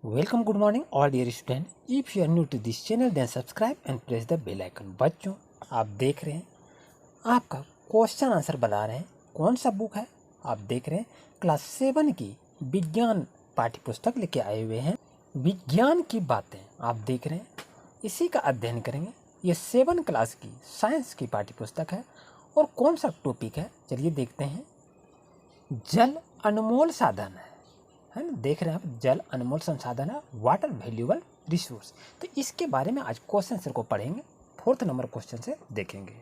Welcome, good morning all dear student. If you are new to this channel then subscribe and press the bell icon. बच्चों, आप देख रहे हैं आपका question answer बना रहे हैं। कौन सा बुक है? आप देख रहे हैं क्लास 7 की विज्ञान पाठ्य पुस्तक लेके आए हुए हैं। विज्ञान की बातें आप देख रहे हैं, इसी का अध्ययन करेंगे। ये 7 क्लास की साइंस की पाठ्य पुस्तक है। और कौन सा टॉपिक है चलिए देखते हैं। जल अनमोल साधन है ना। देख रहे हैं आप, जल अनमोल संसाधन है, वाटर वैल्यूएबल रिसोर्स। तो इसके बारे में आज क्वेश्चन आंसर को पढ़ेंगे। 4th नंबर क्वेश्चन से देखेंगे।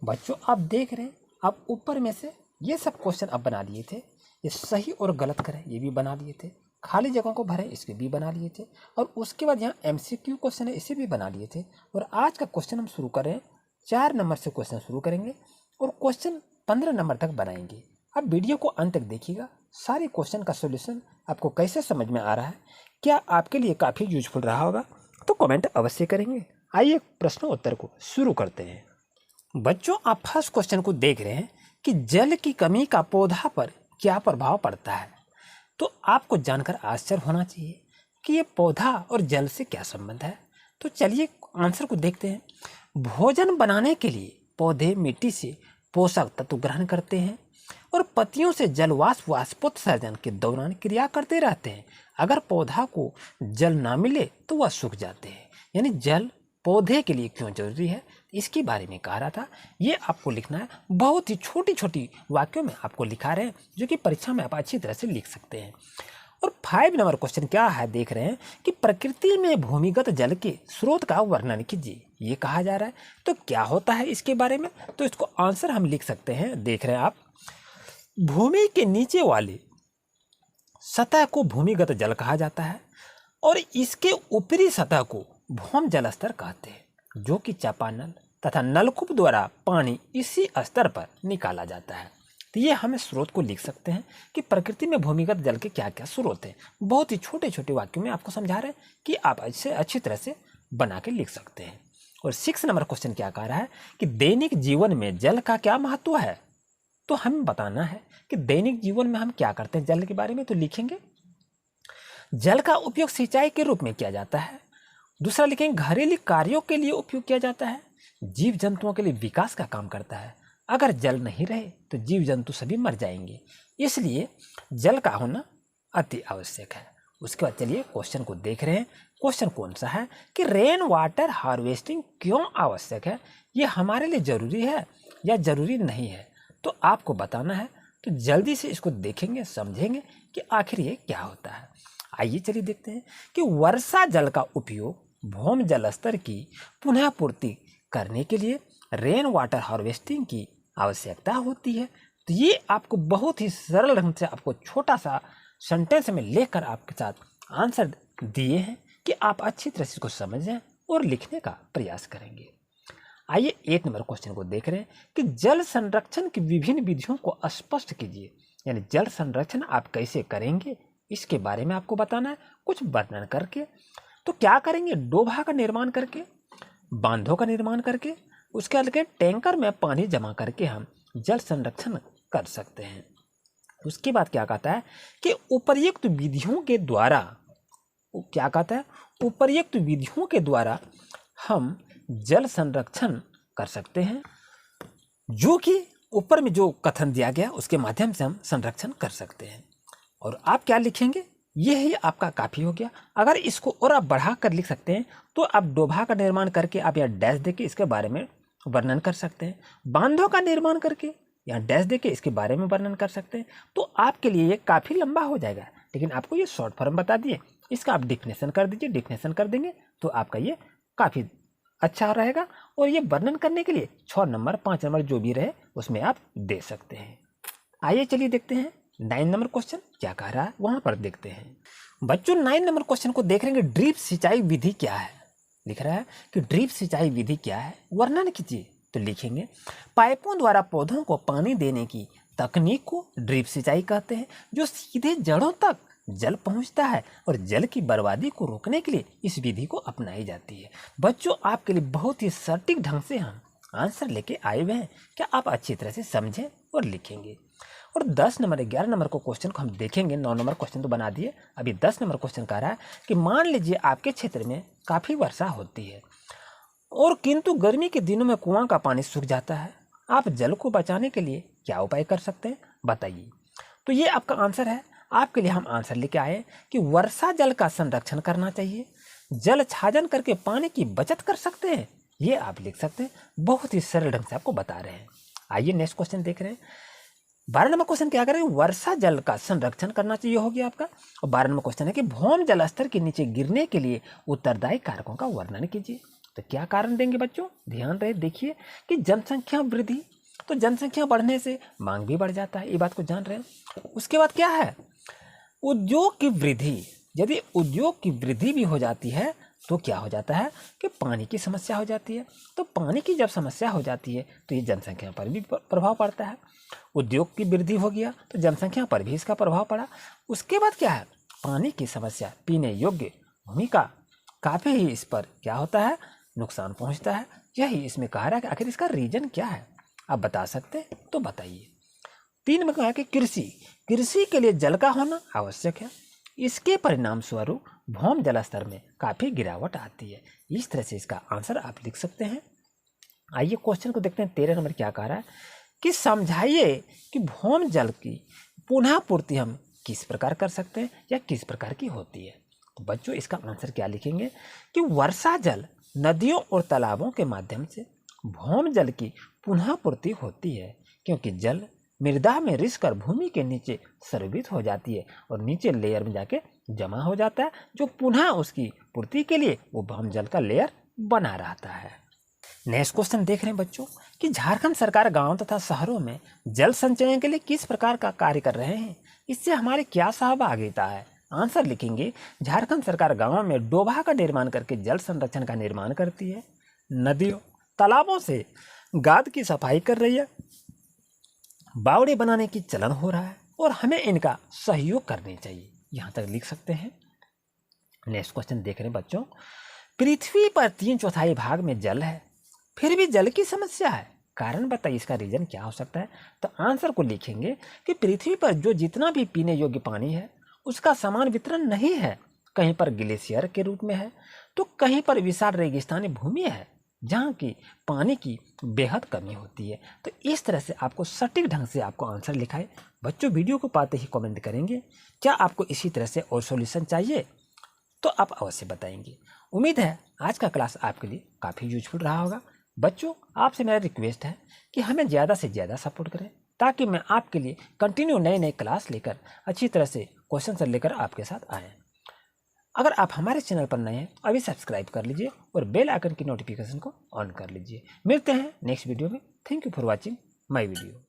बच्चों, आप देख रहे हैं, आप ऊपर में से ये सब क्वेश्चन आप बना लिए थे। ये सही और गलत करें ये भी बना लिए थे, खाली जगहों को भरें इसके भी बना लिए थे, और उसके बाद यहाँ MCQ क्वेश्चन है इसे भी बना लिए थे। और आज का क्वेश्चन हम शुरू कर रहे हैं, 4 नंबर से क्वेश्चन शुरू करेंगे और क्वेश्चन 15 नंबर तक बनाएंगे। आप वीडियो को अंत तक देखिएगा। सारे क्वेश्चन का सॉल्यूशन आपको कैसे समझ में आ रहा है, क्या आपके लिए काफ़ी यूजफुल रहा होगा तो कमेंट अवश्य करेंगे। आइए प्रश्न उत्तर को शुरू करते हैं। बच्चों, आप फर्स्ट क्वेश्चन को देख रहे हैं कि जल की कमी का पौधा पर क्या प्रभाव पड़ता है। तो आपको जानकर आश्चर्य होना चाहिए कि ये पौधा और जल से क्या संबंध है। तो चलिए आंसर को देखते हैं। भोजन बनाने के लिए पौधे मिट्टी से पोषक तत्व ग्रहण करते हैं और पत्तियों से जल वाष्पोत्सर्जन के दौरान क्रिया करते रहते हैं। अगर पौधा को जल ना मिले तो वह सूख जाते हैं। यानी जल पौधे के लिए क्यों जरूरी है, इसके बारे में कह रहा था। ये आपको लिखना है, बहुत ही छोटी छोटी वाक्यों में आपको लिखा रहे हैं, जो कि परीक्षा में आप अच्छी तरह से लिख सकते हैं। और 5 नंबर क्वेश्चन क्या है, देख रहे हैं कि प्रकृति में भूमिगत जल के स्रोत का वर्णन कीजिए, ये कहा जा रहा है। तो क्या होता है इसके बारे में, तो इसको आंसर हम लिख सकते हैं। देख रहे हैं आप, भूमि के नीचे वाले सतह को भूमिगत जल कहा जाता है और इसके ऊपरी सतह को भौम जल स्तर कहते हैं, जो कि चापानल तथा नलकूप द्वारा पानी इसी स्तर पर निकाला जाता है। तो ये हम स्रोत को लिख सकते हैं कि प्रकृति में भूमिगत जल के क्या क्या स्रोत हैं। बहुत ही छोटे छोटे वाक्यों में आपको समझा रहे हैं कि आप इसे अच्छी तरह से बना के लिख सकते हैं। और 6 नंबर क्वेश्चन क्या कह रहा है कि दैनिक जीवन में जल का क्या महत्व है। तो हमें बताना है कि दैनिक जीवन में हम क्या करते हैं जल के बारे में। तो लिखेंगे जल का उपयोग सिंचाई के रूप में किया जाता है। दूसरा लिखेंगे घरेलू कार्यों के लिए उपयोग किया जाता है। जीव जंतुओं के लिए विकास का काम करता है। अगर जल नहीं रहे तो जीव जंतु सभी मर जाएंगे, इसलिए जल का होना अति आवश्यक है। उसके बाद चलिए क्वेश्चन को देख रहे हैं। क्वेश्चन कौन सा है कि रेन वाटर हार्वेस्टिंग क्यों आवश्यक है, ये हमारे लिए जरूरी है या जरूरी नहीं है। तो आपको बताना है। तो जल्दी से इसको देखेंगे, समझेंगे कि आखिर ये क्या होता है। आइए चलिए देखते हैं कि वर्षा जल का उपयोग भौम जल स्तर की पुनः पूर्ति करने के लिए रेन वाटर हार्वेस्टिंग की आवश्यकता होती है। तो ये आपको बहुत ही सरल ढंग से आपको छोटा सा सेंटेंस में लेकर आपके साथ आंसर दिए हैं कि आप अच्छी तरह से इसको समझें और लिखने का प्रयास करेंगे। आइए 8 नंबर क्वेश्चन को देख रहे हैं कि जल संरक्षण की विभिन्न विधियों को स्पष्ट कीजिए। यानी जल संरक्षण आप कैसे करेंगे इसके बारे में आपको बताना है, कुछ वर्णन करके। तो क्या करेंगे, डोभा का निर्माण करके, बांधों का निर्माण करके, उसके बाद टैंकर में पानी जमा करके हम जल संरक्षण कर सकते हैं। उसके बाद क्या कहता है कि उपर्युक्त विधियों के द्वारा, क्या कहता है, उपर्युक्त विधियों के द्वारा हम जल संरक्षण कर सकते हैं, जो कि ऊपर में जो कथन दिया गया उसके माध्यम से हम संरक्षण कर सकते हैं। और आप क्या लिखेंगे, यही आपका काफ़ी हो गया। अगर इसको और आप बढ़ा कर लिख सकते हैं तो आप डोभा का निर्माण करके आप यहाँ डैश देके इसके बारे में वर्णन कर सकते हैं। बांधों का निर्माण करके यहाँ डैश देके इसके बारे में वर्णन कर सकते हैं। तो आपके लिए ये काफ़ी लंबा हो जाएगा, लेकिन आपको ये शॉर्ट फॉर्म बता दिए। इसका आप डिफिनेशन कर दीजिए, डिफिनेशन कर देंगे तो आपका ये काफ़ी अच्छा रहेगा। और ये वर्णन करने के लिए 6 नंबर 5 नंबर जो भी रहे उसमें आप दे सकते हैं। आइए चलिए देखते हैं 9 नंबर क्वेश्चन क्या कह रहा है, वहां पर देखते हैं। बच्चों 9 नंबर क्वेश्चन को देख रहे हैं, ड्रिप सिंचाई विधि क्या है। लिख रहा है कि ड्रिप सिंचाई विधि क्या है, वर्णन कीजिए। तो लिखेंगे पाइपों द्वारा पौधों को पानी देने की तकनीक को ड्रिप सिंचाई कहते हैं, जो सीधे जड़ों तक जल पहुंचता है और जल की बर्बादी को रोकने के लिए इस विधि को अपनाई जाती है। बच्चों, आपके लिए बहुत ही सटीक ढंग से हम आंसर लेके आए हुए हैं, क्या आप अच्छी तरह से समझें और लिखेंगे। और 10 नंबर 11 नंबर को क्वेश्चन को हम देखेंगे। 9 नंबर क्वेश्चन तो बना दिए, अभी 10 नंबर क्वेश्चन कह रहा है कि मान लीजिए आपके क्षेत्र में काफ़ी वर्षा होती है और किंतु गर्मी के दिनों में कुआं का पानी सूख जाता है, आप जल को बचाने के लिए क्या उपाय कर सकते हैं, बताइए। तो ये आपका आंसर है। आपके लिए हम आंसर लेके आए कि वर्षा जल का संरक्षण करना चाहिए, जल छाजन करके पानी की बचत कर सकते हैं, ये आप लिख सकते हैं। बहुत ही सरल ढंग से आपको बता रहे हैं। आइए नेक्स्ट क्वेश्चन देख रहे हैं। 12 नंबर क्वेश्चन क्या करें, वर्षा जल का संरक्षण करना चाहिए हो गया आपका। और 12 नंबर क्वेश्चन है कि भौम जल स्तर के नीचे गिरने के लिए उत्तरदायी कारकों का वर्णन कीजिए। तो क्या कारण देंगे बच्चों, ध्यान रहे, देखिए कि जनसंख्या वृद्धि, तो जनसंख्या बढ़ने से मांग भी बढ़ जाता है, ये बात को जान रहे हैं। उसके बाद क्या है, उद्योग की वृद्धि, यदि उद्योग की वृद्धि भी हो जाती है तो क्या हो जाता है कि पानी की समस्या हो जाती है। तो पानी की जब समस्या हो जाती है तो ये जनसंख्या पर भी प्रभाव पड़ता है। उद्योग की वृद्धि हो गया तो जनसंख्या पर भी इसका प्रभाव पड़ा। उसके बाद क्या है, पानी की समस्या, पीने योग्य भूमि का काफ़ी ही इस पर क्या होता है, नुकसान पहुंचता है। यही इसमें कहा रहा है कि आखिर इसका रीजन क्या है, आप बता सकते हैं तो बताइए। 3 में कहा कि कृषि के लिए जल का होना आवश्यक है, इसके परिणाम स्वरूप भौम जल स्तर में काफ़ी गिरावट आती है। इस तरह से इसका आंसर आप लिख सकते हैं। आइए क्वेश्चन को देखते हैं। 13 नंबर क्या कह रहा है कि समझाइए कि भौम जल की पुनः पूर्ति हम किस प्रकार कर सकते हैं या किस प्रकार की होती है। तो बच्चों इसका आंसर क्या लिखेंगे कि वर्षा जल नदियों और तालाबों के माध्यम से भौम जल की पुनः पूर्ति होती है, क्योंकि जल मृदा में रिस कर भूमि के नीचे स्रवित हो जाती है और नीचे लेयर में जाके जमा हो जाता है, जो पुनः उसकी पूर्ति के लिए वो भौम जल का लेयर बना रहता है। नेक्स्ट क्वेश्चन देख रहे हैं बच्चों कि झारखंड सरकार गांव तथा शहरों में जल संचयन के लिए किस प्रकार का कार्य कर रहे हैं, इससे हमारे क्या सहभागिता है। आंसर लिखेंगे, झारखंड सरकार गांवों में डोभा का निर्माण करके जल संरक्षण का निर्माण करती है, नदियों तालाबों से गाद की सफाई कर रही है, बावड़े बनाने की चलन हो रहा है और हमें इनका सहयोग करनी चाहिए। यहाँ तक लिख सकते हैं। नेक्स्ट क्वेश्चन देख रहे हैं बच्चों, पृथ्वी पर 3/4 भाग में जल है, फिर भी जल की समस्या है, कारण बताइए, इसका रीजन क्या हो सकता है। तो आंसर को लिखेंगे कि पृथ्वी पर जो जितना भी पीने योग्य पानी है उसका समान वितरण नहीं है, कहीं पर ग्लेशियर के रूप में है तो कहीं पर विशाल रेगिस्तानी भूमि है जहाँ की पानी की बेहद कमी होती है। तो इस तरह से आपको सटीक ढंग से आपको आंसर लिखा है। बच्चों वीडियो को पाते ही कमेंट करेंगे, क्या आपको इसी तरह से और सॉल्यूशन चाहिए तो आप अवश्य बताएंगे। उम्मीद है आज का क्लास आपके लिए काफ़ी यूजफुल रहा होगा। बच्चों आपसे मेरा रिक्वेस्ट है कि हमें ज़्यादा से ज़्यादा सपोर्ट करें, ताकि मैं आपके लिए कंटिन्यू नए नए क्लास लेकर अच्छी तरह से क्वेश्चन लेकर आपके साथ आएँ। अगर आप हमारे चैनल पर नए हैं तो अभी सब्सक्राइब कर लीजिए और बेल आइकन की नोटिफिकेशन को ऑन कर लीजिए। मिलते हैं नेक्स्ट वीडियो में। Thank you for watching my video.